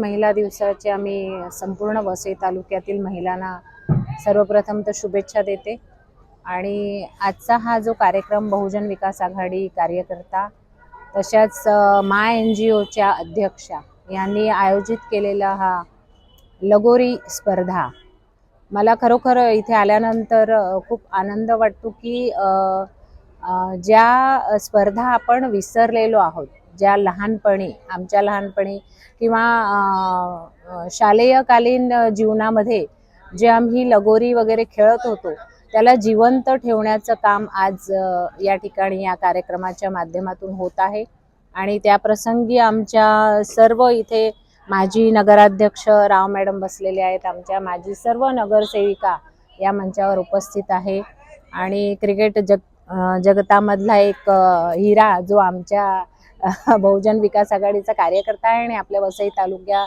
महिला दिवसाचे आम्ही संपूर्ण वसई तालुक्यातील महिलांना सर्वप्रथम तर शुभेच्छा देते। आणि आजचा हा जो कार्यक्रम बहुजन विकास आघाडी कार्यकर्ता तशाच मा NGOच्या अध्यक्षा यांनी आयोजित केलेला हा लगोरी स्पर्धा, मला खरोखर इथे आल्यानंतर खूप आनंद वाटतो की ज्या स्पर्धा आपण विसरलेलो आहोत, ज्या लहानपणी आमच्या लहानपणी किंवा शालेयकालीन जीवनामध्ये जे आम्ही लगोरी वगैरे खेळत होतो त्याला जिवंत ठेवण्याचं काम आज या ठिकाणी या कार्यक्रमाच्या माध्यमातून होत आहे। आणि त्या प्रसंगी आमच्या सर्व इथे माजी नगराध्यक्ष राव मॅडम बसलेले आहेत, आमच्या माजी सर्व नगरसेविका या मंचावर उपस्थित आहे। आणि क्रिकेट जगतामधला एक हिरा जो आमच्या बहुजन विकास आघाडीचा कार्यकर्ता आहे आणि आपल्या वसई तालुक्या